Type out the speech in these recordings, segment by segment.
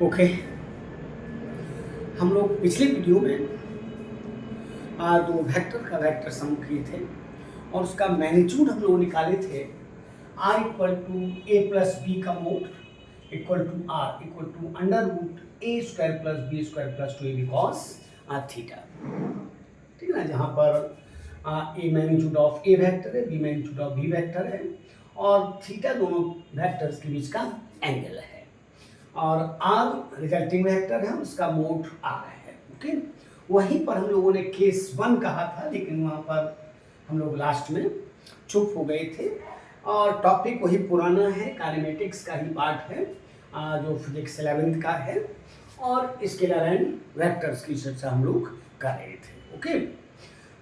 Okay. हम लोग पिछले वीडियो में दो वेक्टर का वेक्टर सम किए थे और उसका मैग्नीट्यूड हम लोग निकाले थे r equal to A plus B का mod equal to r equal to under root A square plus B square plus 2ab cos थीटा। ठीक है ना, जहाँ पर A magnitude of A vector है, B magnitude of B vector है और थीटा दोनों वेक्टर्स के बीच का एंगल है और r रिजल्टिंग वेक्टर है, उसका मोड r है। ओके, वहीं पर हम लोगों ने केस 1 कहा था, लेकिन वहाँ पर हम लोग लास्ट में चुप हो गए थे और टॉपिक वही पुराना है, काइनेमेटिक्स का ही पार्ट है जो फिजिक्स 11th का है और स्केलर एंड वेक्टर्स की चर्चा हम लोग कर रहे थे। ओके,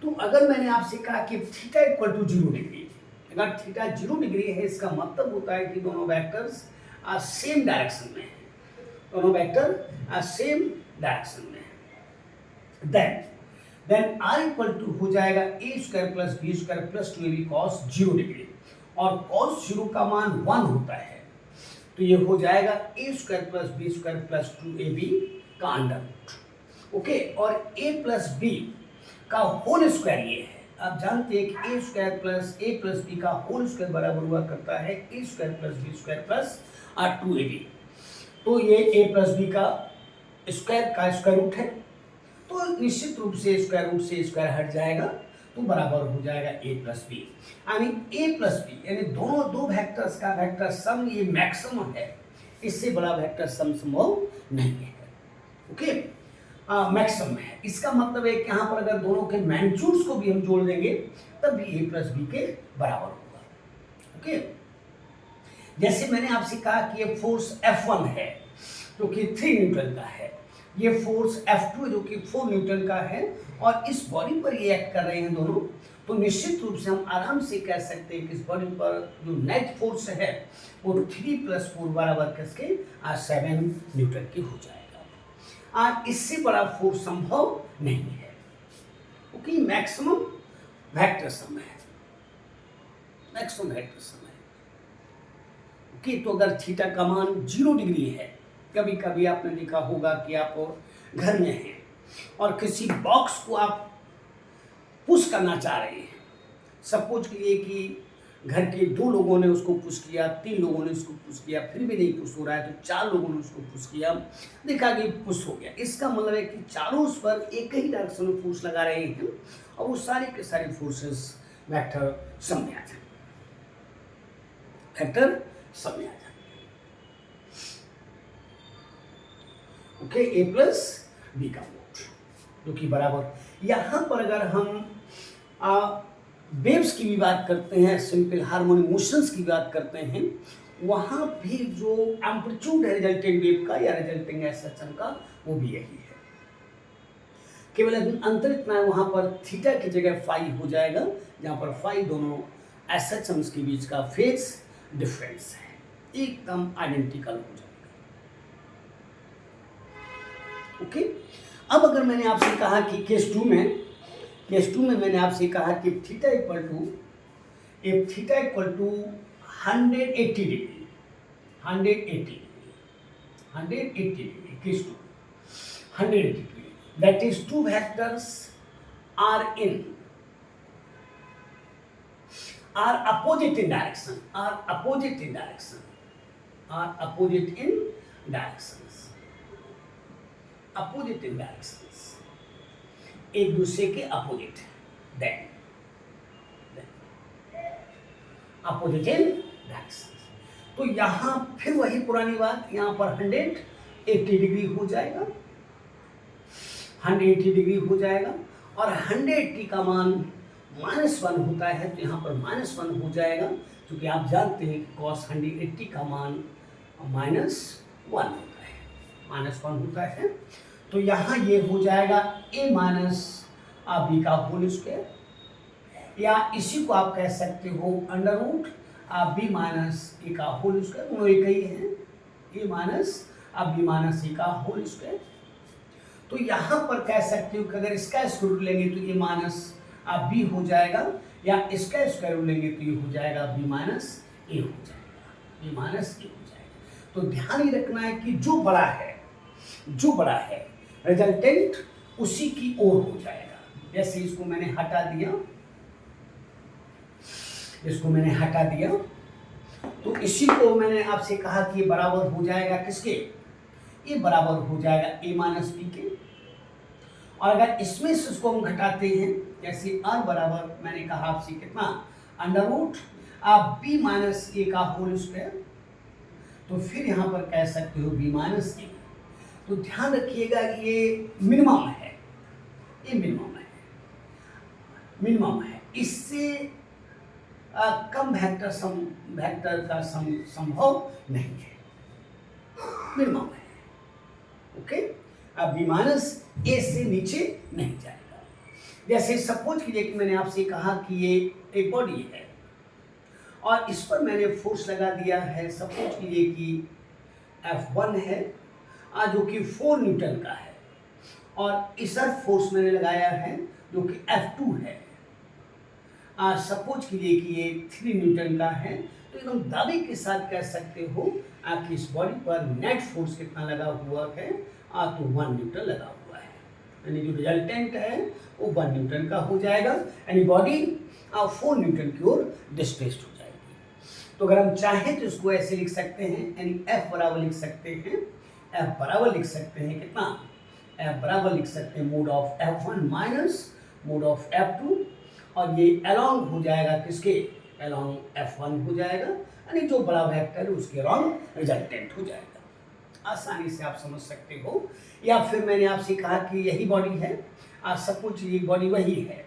तो अगर मैंने आपसे कहा कि थीटा इक्वल टू 0 डिग्री, अगर थीटा 0 डिग्री है, इसका मतलब होता है कि दोनों वेक्टर्स सेम डायरेक्शन में है, दोनों वेक्टर सेम डायरेक्शन में है। देन r इक्वल टू हो जाएगा A square plus B square plus 2ab cos 0 degree और cos 0 का मान 1 होता है, तो ये हो जाएगा A square plus B square plus 2ab का अंडर रूट। ओके, और a प्लस बी का होल स्क्वायर ये है, आप जानते हैं कि ए प्लस बी का होल स्क्वायर बराबर हुआ करता है A square plus B square plus 2ab। तो ये a प्लस बी का स्क्वायर रूट है, तो निश्चित रूप से स्क्वायर रूट से स्क्वायर हट जाएगा तो बराबर हो जाएगा a प्लस बी। यानी a प्लस बी यानी दोनों दो वेक्टर्स का वेक्टर सम ये मैक्सिमम है, इससे बड़ा वेक्टर सम संभव नहीं है। ओके, मैक्सिमम है, इसका मतलब है कि यहाँ पर अगर दोनों के मैग्नीट्यूड्स को भी हम जोड़ देंगे तब भी a प्लस बी के बराबर होगा। ओके, जैसे मैंने आपसे कहा कि ये फोर्स F1 है जो कि 3 न्यूटन का है, ये फोर्स F2 जो कि 4 न्यूटन का है और इस बॉडी पर ये एक्ट कर रहे हैं दोनों, तो निश्चित रूप से हम आराम से कह सकते हैं कि इस बॉडी पर जो नेट फोर्स है वो 3 + 4 बराबर किसके 7 न्यूटन की हो जाएगा और इससे बड़ा फोर्स संभव नहीं है। ओके, मैक्सिमम वेक्टर सम है, मैक्सिमम वेक्टर सम है। ओके, तो अगर थीटा का मान 0 डिग्री है, कभी कभी आपने देखा होगा कि आप घर में हैं और किसी बॉक्स को आप पुश करना चाह रहे हैं, सपोज कीजिए कि घर के 2 लोगों ने उसको पुश किया, 3 लोगों ने उसको पुश किया, फिर भी नहीं पुश हो रहा है, तो 4 लोगों ने उसको पुश किया, देखा कि पुश हो गया। इसका मतलब है कि चारों उस पर एक ही डायरेक्शन में फोर्स लगा रहे हैं और वो सारे के सारे फोर्सेस वेक्टर सम में आ जाए, वेक्टर सम में आ जाए। ओके, ए प्लस बी का मोड जो कि बराबर, यहाँ पर अगर हम वेव्स की भी बात करते हैं, सिंपल हार्मोनिक मोशंस की बात करते हैं, वहाँ भी जो एम्पलीट्यूड है रिजल्टेंट वेव का या रिजल्टिंग एसएचएम का वो भी यही है, केवल अंतर इतना है वहाँ पर थीटा की जगह फाई हो जाएगा, जहाँ पर फाई दोनों एसएचएम्स के बीच का फेज डिफरेंस है, एकदम आइडेंटिकल हो जाएगा। ओके, अब अगर मैंने आपसे कहा कि केस 2 में मैंने आपसे कहा कि theta equal to 180 degree, 180 degree case 2 180 degree, that is 2 vectors are opposite in direction, opposite in directions, एक दूसरे के अपोजिट, देन अपोजिट इन डायरेक्शंस। तो यहाँ फिर वही पुरानी बात, यहाँ पर 180 डिग्री हो जाएगा, 180 डिग्री हो जाएगा और 180 का मान -1 होता है, तो यहाँ पर -1 हो जाएगा, क्योंकि आप जानते हैं कि cos 180 का मान -1 होता है, तो यहाँ ये हो जाएगा a माइनस बी का होल स्क्वायर, या इसी को आप कह सकते हो अंडर रूट बी माइनस ए का होल स्क्वायर, दोनों एक ही है, a माइनस बी माइनस ए का होल स्क्वायर। तो यहाँ पर कह सकते हो कि अगर इसका स्क्वायर रूट लेंगे तो a माइनस बी हो जाएगा, या इसका स्क्वायर रूट लेंगे तो ये हो जाएगा b माइनस ए हो जाएगा, b माइनस ए हो जाएगा। तो ध्यान ही रखना है कि जो बड़ा है जो बड़ा है रिजल्टेंट उसी की ओर हो जाएगा। जैसे इसको मैंने हटा दिया, इसको मैंने हटा दिया, तो इसी को मैंने आपसे कहा कि ये बराबर हो जाएगा किसके, ये बराबर हो जाएगा a माइनस बी के। और अगर इसमें से उसको हम घटाते हैं, जैसे r बराबर मैंने कहा आपसे कितना, अंडर रूट आप b माइनस ए का होल स्क्वायर, तो फिर यहाँ पर कह सकते हो b माइनस ए। तो ध्यान रखिएगा कि ये मिनिमम है, ये मिनिमम है, मिनिमम है, इससे कम वेक्टर का संभव नहीं है, मिनिमम है। ओके, अब बी माइनस ए से नीचे नहीं जाएगा। जैसे सपोज कीजिए कि मैंने आपसे कहा कि ये एक बॉडी है और इस पर मैंने फोर्स लगा दिया है, सपोज कीजिए कि F1 है जो कि 4 न्यूटन का है, और इस फोर्स मैंने लगाया है जो कि F2 है, सपोज कीजिए कि ये 3 न्यूटन का है, तो एकदम दावे के साथ कह सकते हो कि इस बॉडी पर नेट फोर्स कितना लगा हुआ है, तो 1 न्यूटन लगा हुआ है, यानी जो रिजल्टेंट है वो 1 न्यूटन का हो जाएगा, यानी बॉडी 4 न्यूटन की ओर डिस्प्लेस्ड हो जाएगी। तो अगर हम चाहें तो इसको ऐसे लिख सकते हैं, यानी F बराबर लिख सकते हैं, F बराबर लिख सकते हैं कितना, F बराबर लिख सकते हैं mode of F1 minus mode of F2, और ये अलोंग हो जाएगा किसके, अलोंग F1 हो जाएगा, यानी जो बड़ा वेक्टर है उसके अलोंग रिजल्टेंट हो जाएगा। आसानी से आप समझ सकते हो। या फिर मैंने आपसे कहा कि यही बॉडी है, सब कुछ ये बॉडी वही है,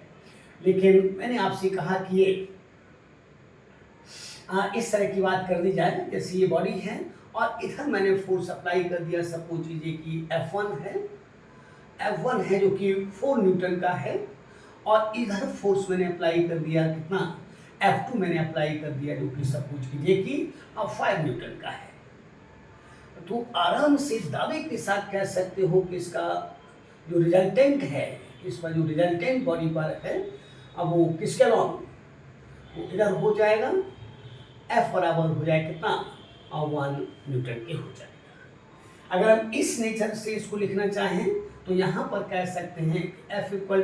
लेकिन मैंने आपसे कहा कि ये इस तरह की बात कर दी जाए, जैसे ये बॉडी है और इधर मैंने फोर्स अप्लाई कर दिया, सपोज कीजिए कि F1 है जो कि 4 न्यूटन का है, और इधर फोर्स मैंने अप्लाई कर दिया कितना, F2 मैंने अप्लाई कर दिया जो कि सपोज कीजिए कि 5 न्यूटन का है। तो आराम से दावे के साथ कह सकते हो कि इसका जो रिजल्टेंट है, इस पर जो रिजल्टेंट बॉडी पर है, अब वो किसके अलोंग, वो इधर हो जाएगा, F बराबर हो जाए कितना, 1 न्यूटन के हो जाएगा। अगर हम इस नेचर से इसको लिखना चाहें तो यहाँ पर कह सकते हैं F इक्वल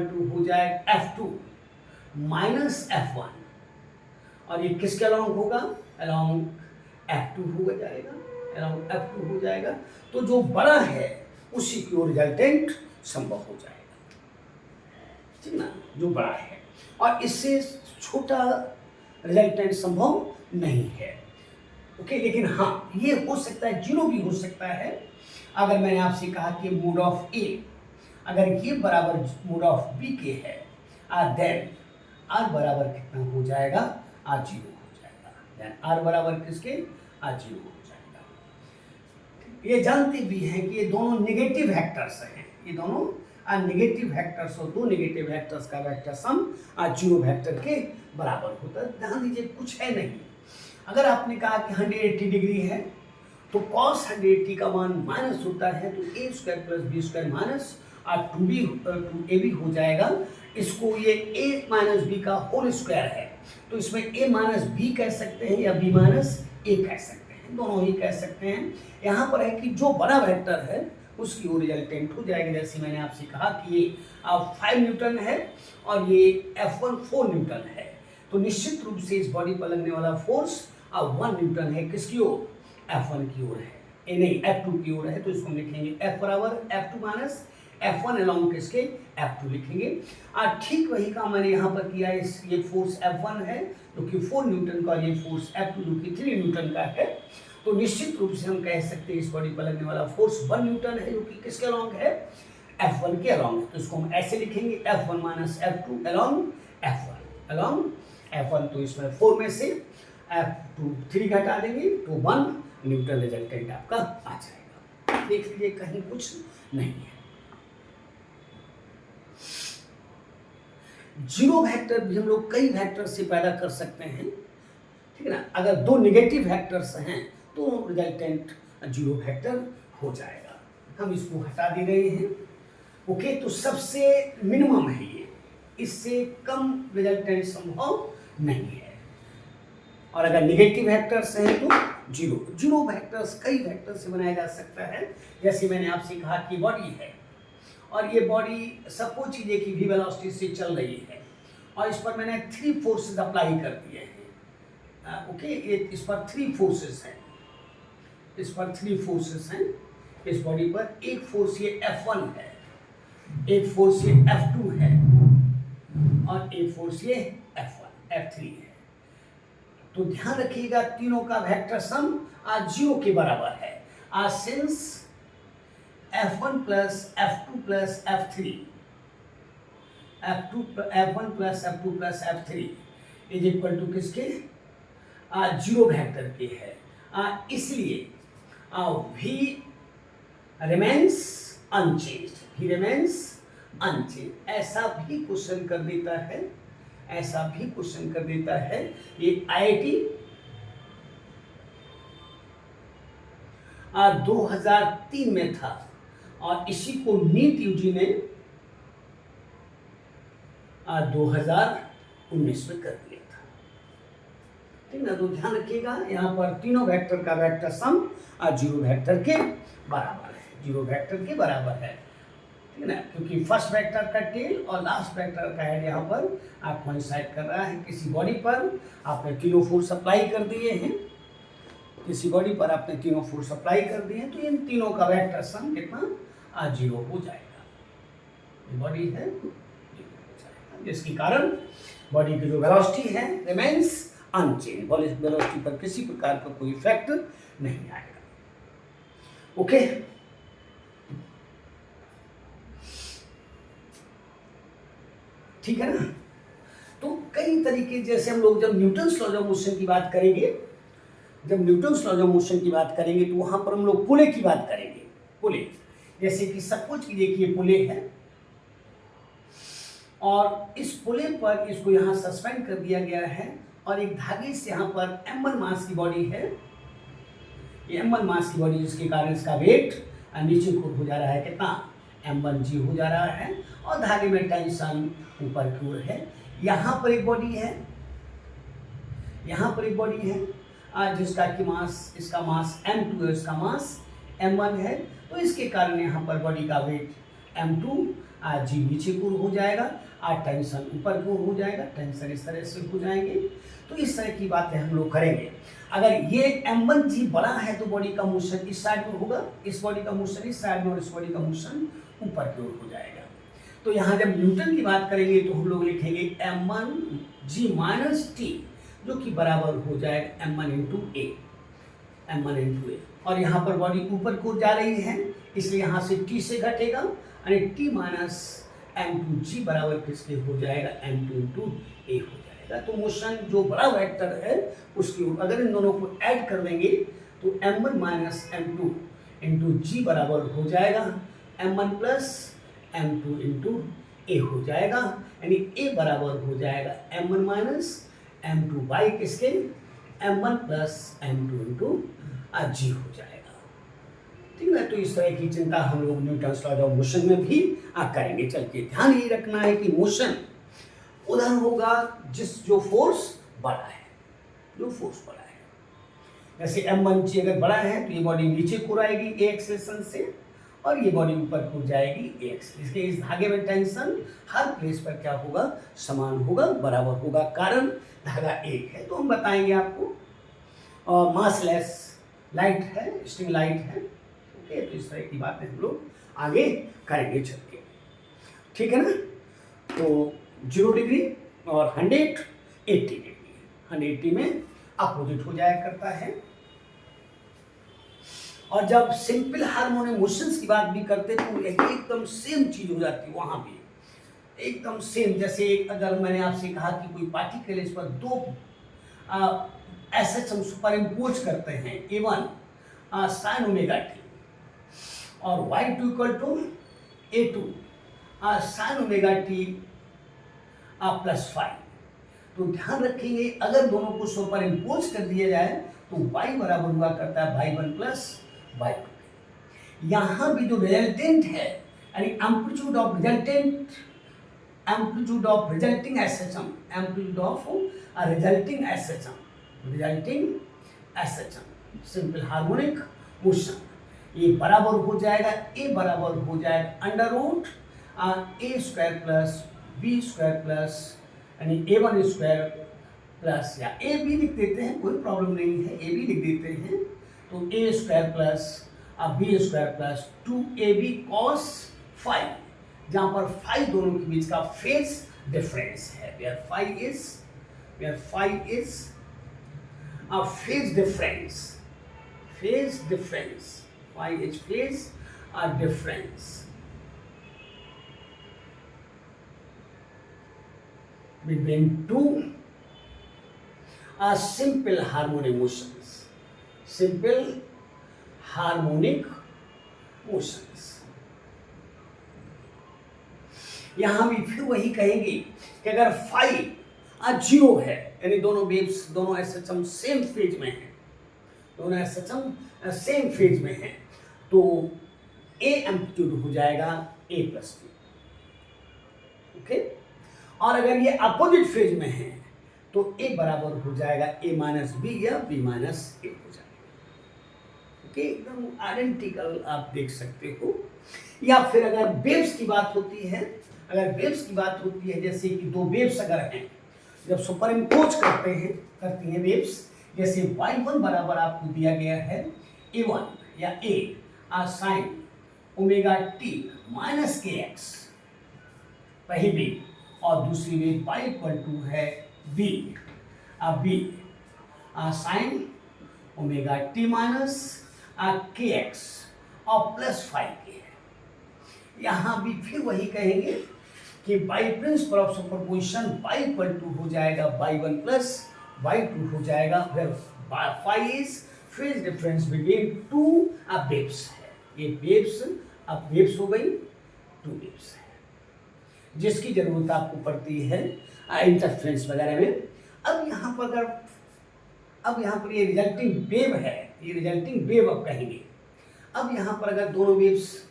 टू हो जाए F2 माइनस F1, और ये किसके अलोंग होगा, अलोंग F2 हो जाएगा, अलोंग F2 हो जाएगा। तो जो बड़ा है उसी की ओर रिजल्टेंट संभव हो जाएगा, ठीक ना, जो बड़ा है, और इससे छोटा रिजल्टेंट संभव नहीं है। ओके, लेकिन हाँ ये हो सकता है, 0 भी हो सकता है। अगर मैंने आपसे कहा कि मोड ऑफ A अगर ये बराबर मोड ऑफ B के है, देन R बराबर कितना हो जाएगा, 0 हो जाएगा, देन R बराबर किसके, 0 हो जाएगा। ये जानते भी हैं कि ये दोनों नेगेटिव वेक्टर्स हैं, ये दोनों नेगेटिव वेक्टर्स, और 2 नेगेटिव वेक्टर्स का वेक्टर सम 0 वेक्टर के बराबर होता है। ध्यान दीजिए कुछ है नहीं, अगर आपने कहा कि 180 डिग्री है तो cos 180 का मान माइनस होता है, तो a square plus B square minus 2ab हो जाएगा। इसको ये a माइनस बी का होल स्क्वायर है, तो इसमें a माइनस बी कह सकते हैं या b माइनस ए कह सकते हैं, दोनों ही कह सकते हैं। यहाँ पर है कि जो बड़ा वेक्टर है उसकी ओर रिजल्टेंट हो जाएगी। जैसे मैंने आपसे कहा कि ये 5 न्यूटन है और ये F1 4 न्यूटन है, तो निश्चित रूप से इस बॉडी पर लगने वाला फोर्स 1 न्यूटन है, किसकी ओर, F1 की ओर है, ए नहीं F2 की ओर है। तो इसको हम लिखेंगे F बराबर F2 माइनस F1 अलोंग किसके, F2 लिखेंगे। ठीक वही काम मैंने यहाँ पर किया, इस ये फोर्स F1 है जो कि 4 न्यूटन का, ये फोर्स F2 जो कि 3 न्यूटन का है। तो निश्चित रूप से हम कह सकते हैं इस बॉडी पर लगने वाला फोर्स 1 न्यूटन है जो कि किसके अलोंग है, F1 के अलोंग है। तो इसको हम ऐसे लिखेंगे F1 minus F2 along F1, along F1। तो इसमें 4 में से F2 3 घटा देंगे तो 1 न्यूटन रिजल्टेंट आपका आ जाएगा। देख लीजिए कहीं कुछ नहीं है। 0 वेक्टर भी हम लोग कई वेक्टर से पैदा कर सकते हैं, ठीक है ना। अगर 2 नेगेटिव वेक्टर्स हैं तो रिजल्टेंट 0 वेक्टर हो जाएगा। हम इसको हटा दे रहे हैं। ओके, तो सबसे मिनिमम है ये, इससे कम रिजल्टेंट संभव नहीं है। और अगर निगेटिव वेक्टर्स हैं तो जीरो। जीरो वेक्टर्स कई वेक्टर से बनाया जा सकता है। जैसे मैंने आपसे कहा कि बॉडी है और ये बॉडी सपोज कीजिए कि v वेलोसिटी से चल रही है और इस पर मैंने 3 फोर्सेस अप्लाई कर दिए हैं। ओके, ये इस पर 3 फोर्सेस हैं, इस पर 3 फोर्सेस हैं इस बॉडी पर। एक फोर्स ये F1 है, एक फोर्स ये F2 है और एक फोर्स ये F1 F3 है। तो ध्यान रखिएगा तीनों का वेक्टर सम आज 0 के बराबर है। आज since F1 plus F2 plus F3 F1 plus F2 plus F3 is equal to किसके? 0 वेक्टर के है। इसलिए V remains unchanged, V remains unchanged। ऐसा भी क्वेश्चन कर देता है, ऐसा भी क्वेश्चन कर देता है। ये IIT 2003 में था और इसी को नीट यूजी ने 2019 में कर दिया था। ठीक ना, तो ध्यान रखिएगा यहाँ पर तीनों वेक्टर का वेक्टर सम 0 वेक्टर के बराबर है, 0 वेक्टर के बराबर है। ठीक है ना, क्योंकि फर्स्ट वेक्टर का टेल और लास्ट वेक्टर का हेड यहाँ पर आप कोइंसाइड कर रहा है। किसी बॉडी पर आपने तीनों फोर्स अप्लाई कर दिए हैं, किसी बॉडी पर आपने तीनों फोर्स अप्लाई कर दिए हैं, तो इन तीनों का वेक्टर सम कितना? 0 हो जाएगा। ये बॉडी है 0 हो जाएगा, जिसके कारण बॉडी की जो वेलोसिटी है रिमेन्स अनचेंज। वेलोसिटी पर किसी प्रकार का कोई इफेक्ट नहीं आएगा। ओके, ठीक है ना। तो कई तरीके, जैसे हम लोग जब न्यूटन्स लॉ ऑफ मोशन की बात करेंगे, जब न्यूटन्स लॉ ऑफ मोशन की बात करेंगे तो वहां पर हम लोग पुले की बात करेंगे। पुले, जैसे कि सपोज कीजिए कि ये पुले है और इस पुले पर इसको यहाँ सस्पेंड कर दिया गया है और एक धागे से यहाँ पर m1 मास की बॉडी है, ये m1 मास की बॉडी, जिसके कारण इसका वेट नीचे को हो जा रहा है, कितना? m1g हो जा रहा है और धागे में टेंशन ऊपर की ओर है। यहाँ पर एक बॉडी है, यहाँ पर एक बॉडी है जिसका कि मास, इसका मास m2 है, इसका मास m1 है। तो इसके कारण यहाँ पर बॉडी का वेट m2 g नीचे की ओर हो जाएगा और टेंशन ऊपर की ओर हो जाएगा, टेंशन इस तरह से हो जाएंगे। तो इस तरह की बातें हम लोग करेंगे। अगर ये m1g बड़ा है तो बॉडी का मोशन इस साइड में होगा, इस बॉडी का मोशन इस साइड में और इस बॉडी का मोशन ऊपर की ओर हो जाएगा। तो यहाँ जब न्यूटन की बात करेंगे तो हम लोग लिखेंगे m1g माइनस टी, जो कि बराबर हो जाएगा m1 इंटू ए, m1 इंटू ए। और यहाँ पर बॉडी ऊपर को जा रही है, इसलिए यहाँ से t से घटेगा यानी t माइनस m2g बराबर किसके हो जाएगा? m2 इंटू ए हो जाएगा। तो मोशन जो बड़ा वेक्टर है उसकी अगर इन दोनों को ऐड कर देंगे तो m1 माइनस m2 इंटू जी बराबर हो जाएगा m1 प्लस m2 इंटू ए हो जाएगा, यानी ए बराबर हो जाएगा m1 माइनस m2 बाई किसके? m1 प्लस m2 इंटू जी हो जाएगा। ठीक है, तो इस तरह की चिंता हम लोग न्यूटन्स लॉ ऑफ मोशन में भी करेंगे। चल के ध्यान ये रखना है कि मोशन उधर होगा जो फोर्स बड़ा है, जो फोर्स बड़ा है। जैसे m1g अगर बड़ा है तो ये बॉडी नीचे को आएगी ए एक्सेलेरेशन से और ये बॉडी ऊपर को जाएगी ए एक्सेलेरेशन। इसके इस धागे में टेंशन हर प्लेस पर क्या होगा? समान होगा, बराबर होगा, कारण धागा एक है। तो हम बताएंगे आपको। और मासलेस लाइट है, स्ट्रिंग लाइट है। ओके, तो इस तरह की बातें हम लोग आगे करेंगे चल के। ठीक है ना। तो 0 डिग्री और 180 डिग्री, 180 में अपोजिट हो जाया करता है। और जब सिंपल हार्मोनिक मोशंस की बात भी करते तो एकदम सेम चीज हो जाती है, वहां भी एकदम सेम। जैसे अगर मैंने आपसे कहा कि कोई पार्टिकल इस पर दो ऐसे हम सुपर इम्पोज करते हैं, A1 साइन ओमेगा टी और y2 equal to A2 sine omega T plus 5। तो ध्यान रखेंगे अगर दोनों को सुपर इम्पोज कर दिया जाए तो y बराबर हुआ करता है y1 प्लस y2। यहाँ भी जो रिजल्टेंट है यानी amplitude of resultant, amplitude of resulting SHM, amplitude of resulting SHM, resulting SHM simple harmonic motion. ये बराबर हो जाएगा, ए बराबर हो जाएगा under root A square plus B square plus यानी A1 स्क्वायर प्लस, या ए बी लिख देते हैं, कोई प्रॉब्लम नहीं है, ए बी लिख देते हैं। तो A square plus B square plus 2AB cos phi, जहाँ पर फाई दोनों के बीच का फेज डिफरेंस है, where phi is a phase difference, phi is phase a difference between two simple harmonic motions, यहां भी फिर वही कहेंगे कि अगर फाई 0 है यानी दोनों वेव्स, दोनों SHM सेम फेज में हैं, दोनों SHM सेम फेज में हैं, तो ए एम्पलीट्यूड हो जाएगा A प्लस बी। ओके, और अगर ये अपोजिट फेज में है तो ए बराबर हो जाएगा A माइनस बी या B माइनस ए हो जाएगा। ओके, एकदम आइडेंटिकल आप देख सकते हो। या फिर अगर वेव्स की बात होती है, जैसे कि दो वेव्स अगर हैं, जब सुपर इम्पोज करती हैं वेव्स, जैसे y1 बराबर आपको दिया गया है A1 या A sine omega T minus kx, पहली वेव, और दूसरी वेव y इक्वल टू है b sine omega T minus kx और प्लस 5k है। यहाँ भी फिर वही कहेंगे कि by principle of superposition y equal to हो जाएगा y1 प्लस y2 हो जाएगा, where phi is phase difference between two waves है। ये वेव्स अब वेव्स हो गई, टू वेव्स है, जिसकी जरूरत आपको पड़ती है इंटरफ्रेंस वगैरह में। अब यहाँ पर ये रिजल्टिंग वेव है, ये रिजल्टिंग वेव अब कहेंगे। अब यहाँ पर अगर दोनों वेव्स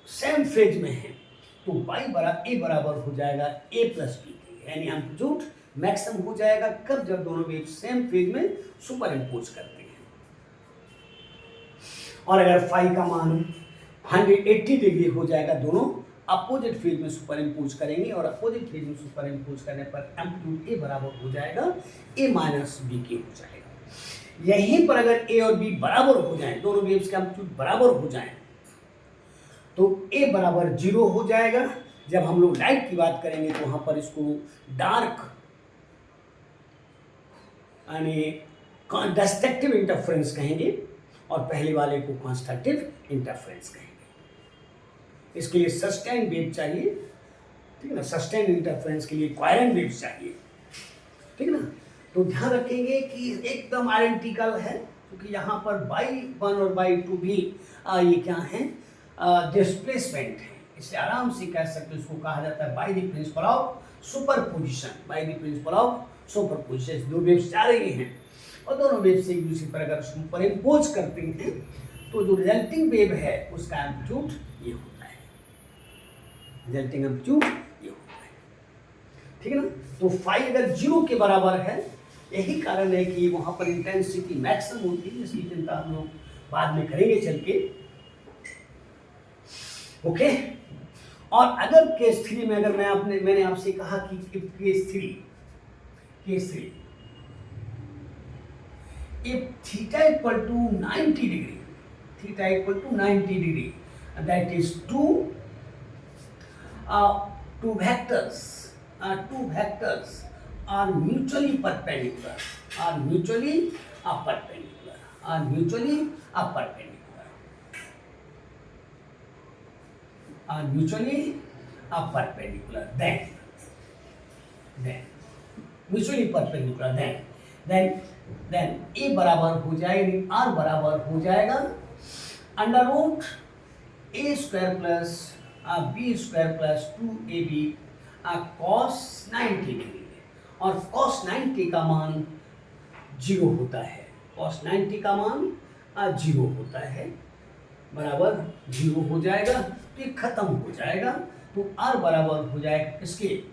सेम फेज में हैं तो ए बराबर हो जाएगा A प्लस बी, यानी एम्पलीट्यूड मैक्सिमम हो जाएगा कब, जब दोनों वेव सेम फेज में सुपर इम्पोज करते हैं। और अगर फाई का मान 180 डिग्री हो जाएगा, दोनों अपोजिट फेज में सुपर इम्पोज करेंगे, और अपोजिट फेज में सुपर इम्पोज करने पर एम्पलीट्यूड ए बराबर हो जाएगा A माइनस बी के हो जाएगा। यहीं पर अगर A और B बराबर हो जाएं, दोनों वेव्स के एम्पलीट्यूड बराबर हो जाएं, तो A बराबर 0 हो जाएगा। जब हम लोग लाइट की बात करेंगे तो वहां पर इसको डार्क यानी डिस्ट्रक्टिव इंटरफेरेंस कहेंगे, और पहले वाले को कंस्ट्रक्टिव इंटरफेरेंस कहेंगे। इसके लिए सस्टेन वेव चाहिए, ठीक है ना, सस्टेन इंटरफेरेंस के लिए कोहेरेंट वेव चाहिए, ठीक है ना। तो ध्यान रखेंगे कि एकदम आइडेंटिकल है, क्योंकि यहाँ पर y1 और y2 भी ये क्या है, डिस्प्लेसमेंट है। इसे आराम से कह सकते हैं, इसको कहा जाता है by the principal of superposition, by the principal of superposition. दो वेव्स जा रही हैं और दोनों वेव से एक दूसरे पर अगर सुपर इम्पोज करते हैं तो जो रिजल्टिंग वेव है उसका एम्पलीट्यूड ये होता है, रिजल्टिंग एम्पलीट्यूड ये होता है, ठीक है ना। तो फाई अगर 0 के बराबर है, यही कारण है कि वहां पर इंटेंसिटी मैक्सिमम होती है, जिसकी चिंता हम लोग बाद में करेंगे चल के। ओके, और अगर केस 3 में अगर मैंने आपसे कहा कि case 3 if theta equal to 90 degree, that is two vectors are mutually perpendicular, then A बराबर हो जाएगा, R बराबर हो जाएगा under root A square plus B square plus 2AB cos 90 degree, और cos 90 का मान 0 होता है, cos 90 का मान 0 होता है, बराबर 0 हो जाएगा, तो ये खत्म हो जाएगा। तो R बराबर हो जाएगा किसके,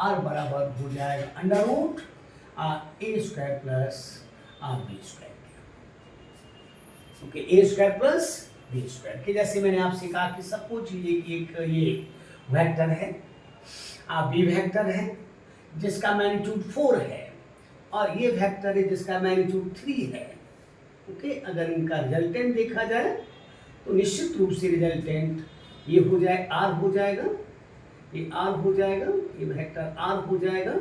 R बराबर हो जाएगा under root A square plus B square. Okay, A square plus B square के जैसे मैंने आपसे कहा कि सपोज कीजिए कि एक ये वेक्टर है, बी वेक्टर है जिसका मैग्नीट्यूड 4 है और ये वेक्टर है जिसका मैग्नीट्यूड 3 है। ओके, अगर इनका रिजल्टेंट देखा जाए तो निश्चित रूप से रिजल्टेंट ये हो जाए आर हो जाएगा, ये आर हो जाएगा, ये वेक्टर आर हो जाएगा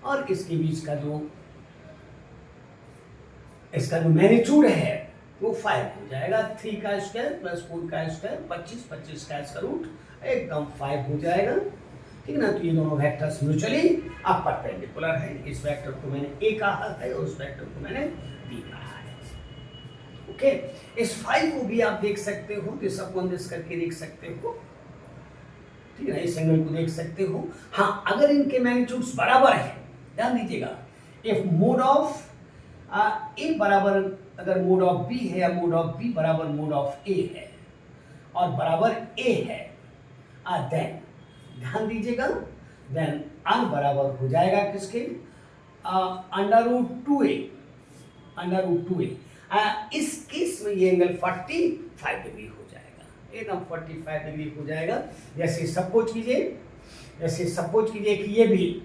और इसके बीच का जो इसका जो मैग्नीट्यूड है वो 5 हो जाएगा। 3 का स्क्वायर प्लस 4 का स्क्वायर 25, 25 का स्क्वायर रूट एकदम 5 हो जाएगा। ठीक है ना, तो ये दोनों वेक्टर्स म्यूचुअली अब परपेंडिकुलर है। इस वेक्टर को मैंने ए कहा है और उस वेक्टर को मैंने बी कहा है। ओके, इस 5 को भी आप देख सकते हो, दिस अपॉन दिस करके देख सकते हो। ठीक है ना, इस एंगल को देख सकते हो। हाँ, अगर इनके मैग्नीट्यूड्स बराबर है, ध्यान दीजिएगा, इफ मोड ऑफ ए बराबर अगर मोड ऑफ बी है या मोड ऑफ बी बराबर मोड ऑफ ए है और बराबर ए है, देन ध्यान दीजिएगा, देन आर बराबर हो जाएगा किसके, √2a, √2a। इस केस में ये एंगल 45 डिग्री हो जाएगा, एकदम 45 डिग्री हो जाएगा। जैसे सपोज कीजिए कि ये भी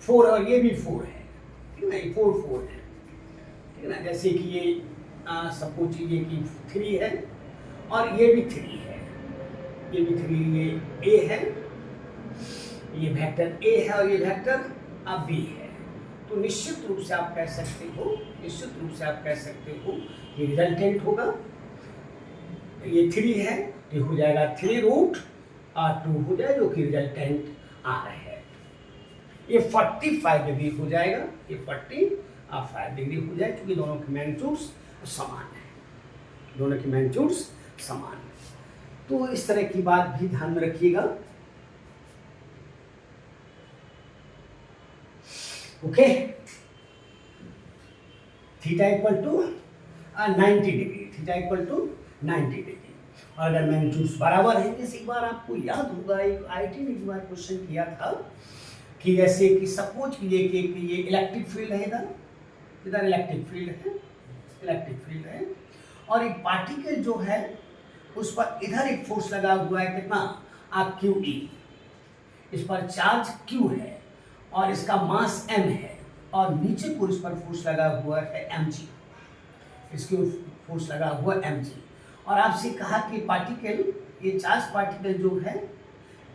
4 और ये भी 4 है, ठीक है ना, 4 है, ठीक है ना। जैसे कि ये सपोज कीजिए कि 3 है और ये भी 3 है, ये भी 3, ये ए है, ये वेक्टर ए है और ये वेक्टर बी है। तो निश्चित रूप से आप कह सकते हो कि रिजल्टेंट होगा, ये 3 है तो हो जाएगा 3√2 हो जाए जो कि रिजल्टेंट आ रहा है। ये 45 डिग्री हो जाएगा, ये 45 डिग्री हो जाए क्योंकि दोनों के मैग्नीट्यूड्स समान है, दोनों के मैग्नीट्यूड्स समान है। तो इस तरह की बात भी ध्यान में रखिएगा। Okay, theta equal to 90 degree, theta equal to 90 degree. और अगर मैग्नीट्यूड्स बराबर है, जैसे एक बार आपको याद होगा एक आईटी ने एक बार क्वेश्चन किया था कि जैसे कि सपोज कीजिए कि ये इलेक्ट्रिक फील्ड है, इधर इलेक्ट्रिक फील्ड है और एक पार्टिकल जो है उस पर इधर एक फोर्स लगा हुआ है, कितना, QE। इस पर चार्ज Q है और इसका मास m है और नीचे को इस पर फोर्स लगा हुआ है mg, इसके फोर्स लगा हुआ mg। और आपसे कहा कि पार्टिकल, ये चार्ज पार्टिकल जो है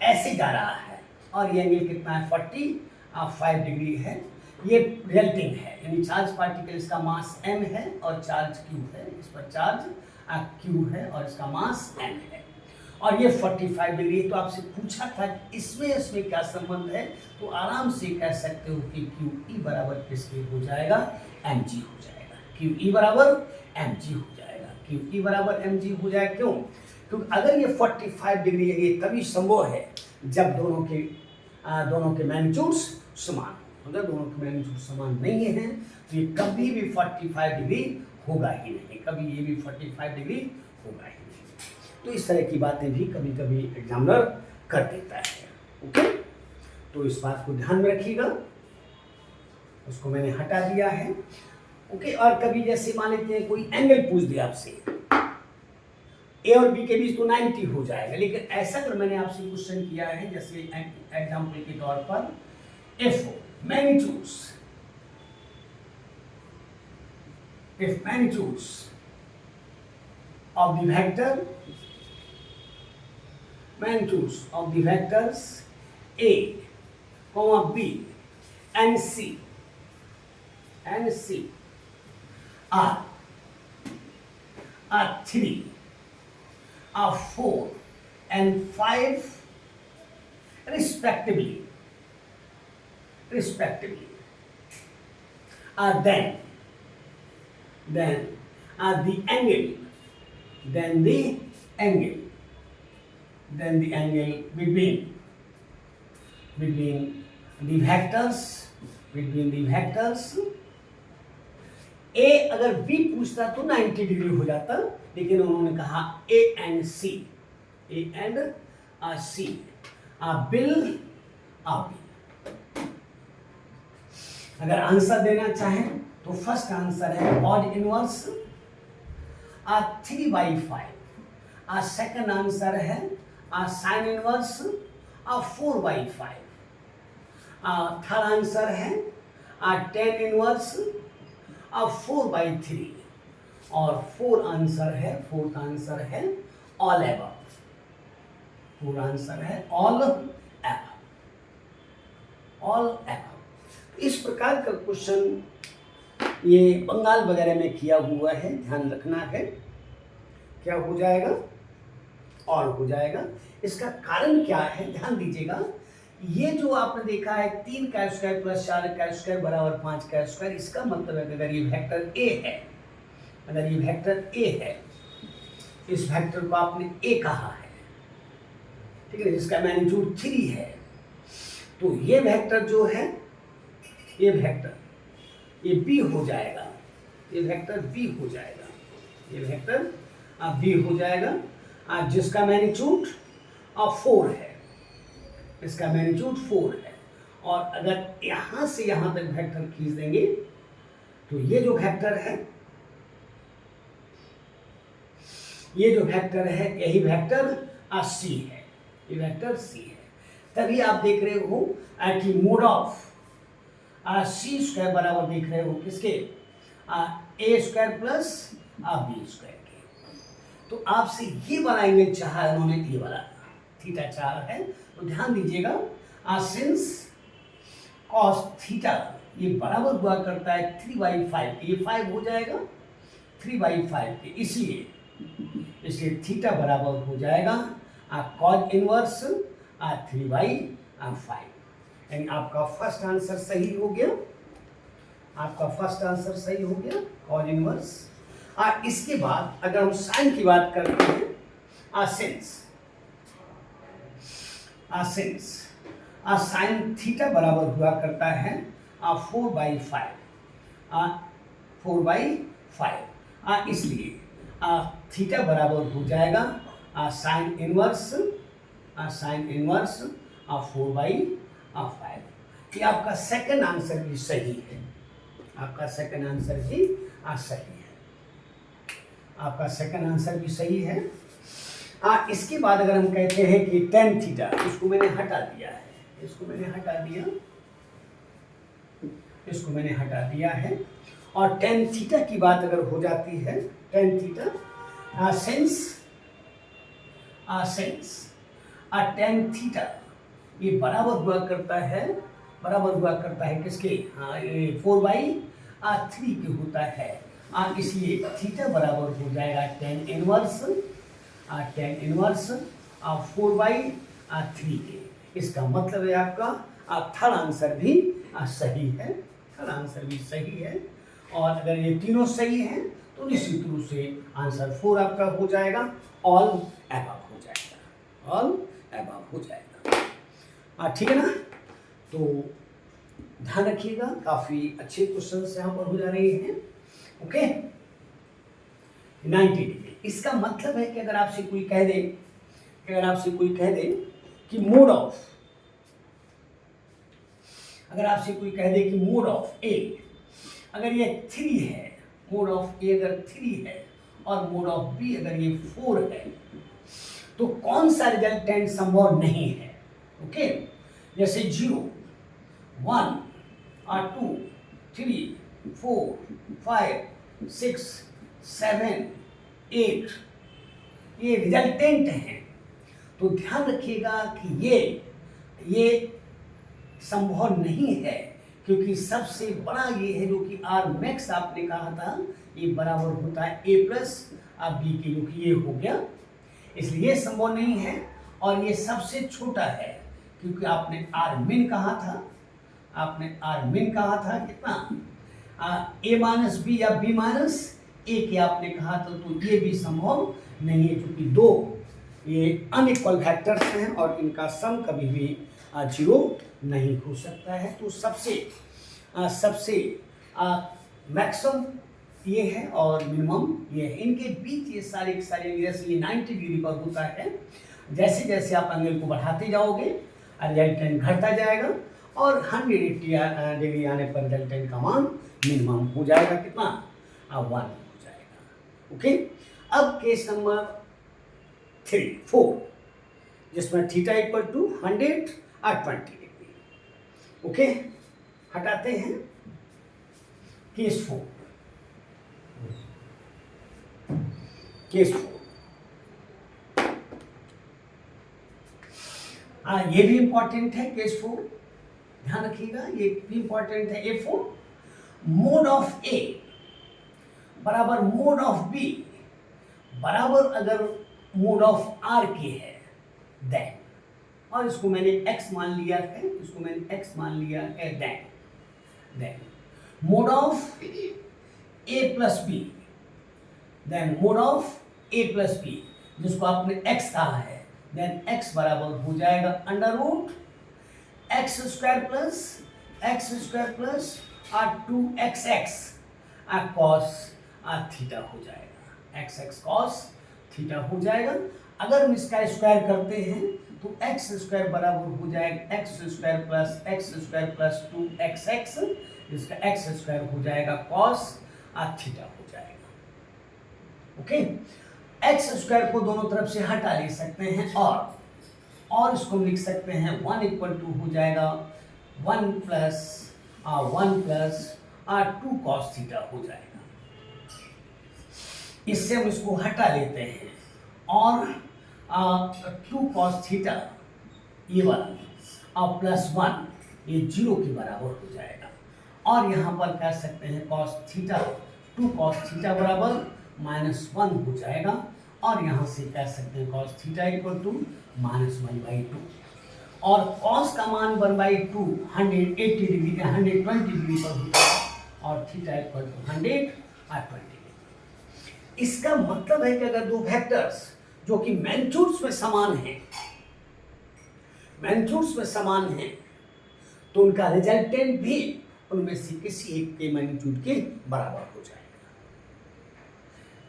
ऐसे जा रहा है और ये एंगल कितना है, 45 डिग्री है। ये रिजल्टिंग है, यानी चार्ज पार्टिकल, इसका मास m है और चार्ज q है, इस पर चार्ज q है और इसका मास m है और ये 45 डिग्री। तो आपसे पूछा था इसमें क्या संबंध है, तो आराम से कह सकते हो कि QE बराबर किसके हो जाएगा, mg हो जाएगा, QE बराबर mg हो जाएगा, QE बराबर mg हो जाएगा। क्यों? क्योंकि अगर ये 45 डिग्री है ये तभी संभव है जब दोनों के मैग्नीट्यूड्स समान। अगर दोनों के मैग्नीट्यूड समान नहीं है तो ये कभी भी 45 डिग्री होगा ही नहीं, कभी ये भी 45 डिग्री होगा ही नहीं। तो इस तरह की बातें भी कभी कभी एग्जामिनर कर देता है। ओके, तो इस बात को ध्यान में रखिएगा, उसको मैंने हटा दिया है। ओके, और कभी जैसे मान लेते हैं कोई एंगल पूछ दिया आपसे, ए और बी के बीच तो 90 हो जाएगा, लेकिन ऐसा अगर मैंने आपसे क्वेश्चन किया है, जैसे एग्जाम्पल के तौर पर if magnitudes of the vectors a, b and c are 3, 4 and 5 respectively, then the angle between the vectors A अगर B पूछता तो 90 डिग्री हो जाता, लेकिन उन्होंने कहा A and C will be अगर आंसर देना चाहें तो फर्स्ट आंसर है ऑड इनवर्स 3/5। सेकंड आंसर है साइन इनवर्स 4/5। थर्ड आंसर है टेन इनवर्स 4/3। और फोर्थ आंसर है ऑल एबव। फोर्थ आंसर है ऑल एबव। इस प्रकार का क्वेश्चन ये बंगाल वगैरह में किया हुआ है, ध्यान रखना है। क्या हो जाएगा? और हो जाएगा। इसका कारण क्या है, ध्यान दीजिएगा। ये जो आपने देखा है 3 का स्क्वायर प्लस 4 का स्क्वायर बराबर 5 का स्क्वायर, इसका मतलब है कि अगर ये वेक्टर ए है, इस वेक्टर को आपने ए कहा है, ठीक है, जिसका मैग्नीट्यूड 3 है, तो ये वेक्टर जो है, ये बी हो जाएगा। ये वेक्टर बी हो जाएगा, जिसका मैग्नीट्यूड 4 है। इसका मैग्नीट्यूड 4 है। और अगर यहां से यहां तक वेक्टर खींच देंगे तो ये जो वेक्टर है, यही वेक्टर सी है। ये वेक्टर सी है। तभी आप देख रहे हो कि मोड ऑफ सी स्क्वायर बराबर देख रहे हो किसके? ए स्क्वायर प्लस बी स्क्वायर के। तो आपसे ये वाला एंगल चाहा उन्होंने, ये वाला थीटा चाहा है, तो ध्यान दीजिएगा सिंस कॉस थीटा ये बराबर हुआ करता है 3/5, ये 5 हो जाएगा 3/5 के, इसलिए थीटा बराबर हो जाएगा कॉस इनवर्स 3/5। यानी आपका फर्स्ट आंसर सही हो गया, कॉस इनवर्स। इसके बाद अगर हम साइन की बात करते हैं, साइन थीटा बराबर हुआ करता है 4/5, इसलिए थीटा बराबर हो जाएगा साइन इनवर्स 4/5। ये आपका सेकंड आंसर भी सही है। आपका सेकंड आंसर भी सही है। इसके बाद अगर हम कहते हैं कि टेन थीटा, इसको मैंने हटा दिया है, और टेन थीटा की बात अगर हो जाती है, टेन थीटा टेन थीटा ये बराबर हुआ करता है किसके? 4/3 के होता है। इसलिए थीटा बराबर हो जाएगा टेन इनवर्स 4/3 के। इसका मतलब है आपका थर्ड आंसर भी सही है। और अगर ये तीनों सही हैं तो निश्चित रूप से आंसर 4 आपका हो जाएगा, ऑल एबव हो जाएगा। ठीक है ना? तो ध्यान रखिएगा, काफी अच्छे क्वेश्चन यहाँ पर हो जा रहे हैं। Okay, 90 degree. इसका मतलब है कि अगर आपसे कोई कह दे कि मोड ऑफ ए अगर ये 3 है, मोड ऑफ ए अगर 3 है और मोड ऑफ बी अगर ये 4 है, तो कौन सा रिजल्टेंट संभव नहीं है? ओके, जैसे 0, 1 और 2, 3, 4, 5, 6, 7, 8 ये रिजल्टेंट हैं। तो ध्यान रखिएगा कि ये संभव नहीं है, क्योंकि सबसे बड़ा ये है जो कि आर मैक्स आपने कहा था, ये बराबर होता है ए प्लस बी के, जो कि ये हो गया, इसलिए ये संभव नहीं है। और ये सबसे छोटा है, क्योंकि आपने आर मिन कहा था, कितना? ए माइनस बी या बी माइनस ए के आपने कहा था, तो ये भी संभव नहीं है, क्योंकि दो ये अनइक्वल वेक्टर्स हैं और इनका सम कभी भी 0 नहीं हो सकता है। तो सबसे मैक्सिमम ये है और मिनिमम ये है। इनके बीच ये सारे एंगल्स ये 90 डिग्री पर होता है। जैसे जैसे आप एंगल को बढ़ाते जाओगे रिजल्टेंट घटता जाएगा, और 180 डिग्री आने पर रिजल्टेंट का मान मिनिमम हो जाएगा कितना, 1 हो जाएगा। ओके, अब केस नंबर 4 जिसमें theta equal to 120 degree. Okay, हटाते हैं केस 4। ये भी इंपॉर्टेंट है केस 4, ध्यान रखिएगा, ये भी इंपॉर्टेंट है। A4 मोड ऑफ A बराबर मोड ऑफ B बराबर अगर मोड ऑफ R के है देन, और इसको मैंने x मान लिया है, then mod of A plus B, then mod of A plus B जिसको आपने x कहा है, देन x बराबर हो जाएगा under root X square plus 2xx cos theta हो जाएगा, xx कॉस थीटा हो जाएगा। अगर हम इसका स्क्वायर करते हैं तो एक्स स्क्वायर बराबर हो जाएगा एक्स स्क्वायर प्लस 2xx, इसका एक्स स्क्वायर हो जाएगा कॉस थीटा हो जाएगा। ओके, एक्स स्क्वायर को दोनों तरफ से हटा ले सकते हैं और इसको लिख सकते हैं 1 इक्वल टू हो जाएगा 1 प्लस 2 कॉस थीटा हो जाएगा। इससे हम इसको हटा लेते हैं और 2 कॉस थीटा ये वाला और प्लस 1 ये 0 के बराबर हो जाएगा। और यहाँ पर कह सकते हैं कॉस थीटा 2 कॉस थीटा बराबर -1 हो जाएगा, और यहाँ से कह सकते हैं कॉस थीटा इक्वल टू -1/2, और कॉस का मान 1/2 180 डिग्री 120 डिग्री पर होता है और थीटा इक्वल टू 120 डिग्री। इसका मतलब है कि अगर दो वेक्टर्स जो कि मैग्नीट्यूड्स में समान हैं तो उनका रिजल्टेंट भी उनमें से किसी एक के मैग्नीट्यूड के बराबर हो जाएगा,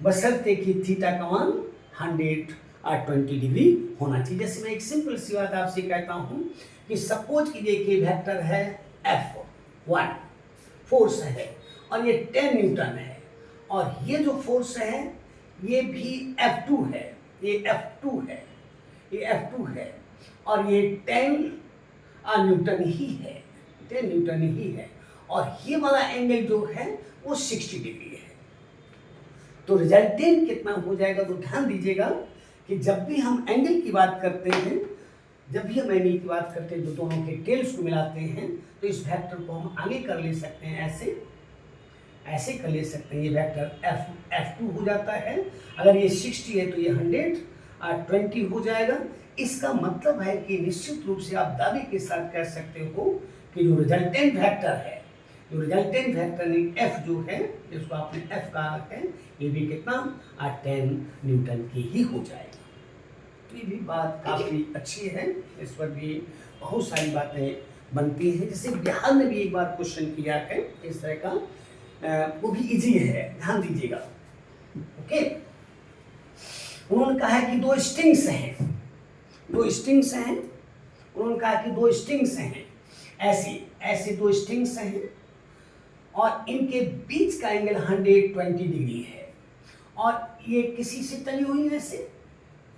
बशर्ते कि थीटा का मान 120 डिग्री होना चाहिए। जैसे मैं एक सिंपल सी बात आपसे कहता हूं कि सपोज कीजिए कि वेक्टर है F1 फोर्स है और ये 10 न्यूटन है, और ये जो फोर्स है ये भी F2 है, ये F2 है और ये 10 न्यूटन ही है, और ये वाला एंगल जो है वो 60 डिग्री है। तो रिजल्टेंट कितना हो जाएगा, तो ध्यान दीजिएगा कि जब भी हम एंगल की बात करते हैं जो दोनों के टेल्स को मिलाते हैं, तो इस वेक्टर को हम आगे कर ले सकते हैं, ऐसे कर ले सकते हैं। ये वेक्टर F2 हो जाता है, अगर ये 60 है तो ये 120 हो जाएगा। इसका मतलब है कि निश्चित रूप से आप दावे के साथ कह सकते हो कि जो रिजल्टेंट वेक्टर F जो है, जिसको आपने F कहा है, ये भी कितना 10 न्यूटन की ही हो जाएगा। तो ये भी बात काफ़ी अच्छी है, इस पर भी बहुत सारी बातें बनती हैं। जैसे बिहार में भी एक बार क्वेश्चन किया है इस तरह का, वो भी इजी है, ध्यान दीजिएगा। ओके, उन्होंने कहा है कि दो स्ट्रिंग्स हैं, ऐसी दो स्ट्रिंग्स हैं और इनके बीच का एंगल 120 डिग्री है, और ये किसी से तली हुई है ऐसे,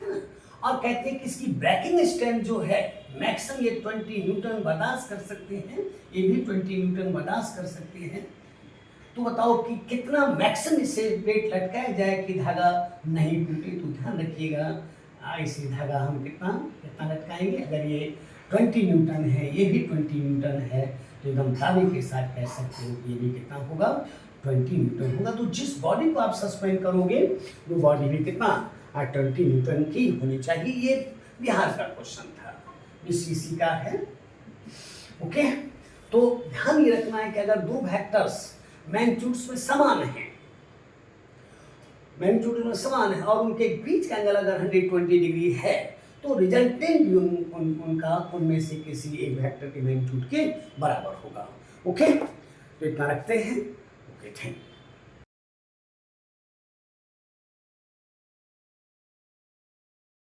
है ना, और कहते हैं कि इसकी ब्रेकिंग स्ट्रेंथ जो है मैक्सिमम ये 20 न्यूटन बर्दाश्त कर सकते हैं, ये भी 20 न्यूटन बर्दाश्त कर सकते हैं। तो बताओ कि कितना मैक्सिमम इसे वेट लटकाया जाए कि धागा नहीं टूटे। तो ध्यान रखिएगा, इसे धागा हम कितना लटकाएंगे। अगर ये 20 न्यूटन है, ये भी 20 न्यूटन है, तो एकदम दावे के साथ कह सकते हो कि ये भी कितना होगा, 20 न्यूटन होगा। तो जिस बॉडी को आप सस्पेंड करोगे वो बॉडी भी कितना 20 न्यूटन की होनी चाहिए। ये बिहार का क्वेश्चन था, BCC का है। ओके, तो ध्यान ये रखना है कि अगर दो वेक्टर्स मैग्नीट्यूड्स में समान है और उनके बीच का एंगल अगर 120 डिग्री है, तो रिजल्टेंट भी उनमें से किसी एक वेक्टर के मैग्नीट्यूड के बराबर होगा। ओके, तो इतना रखते हैं। Okay, thank you.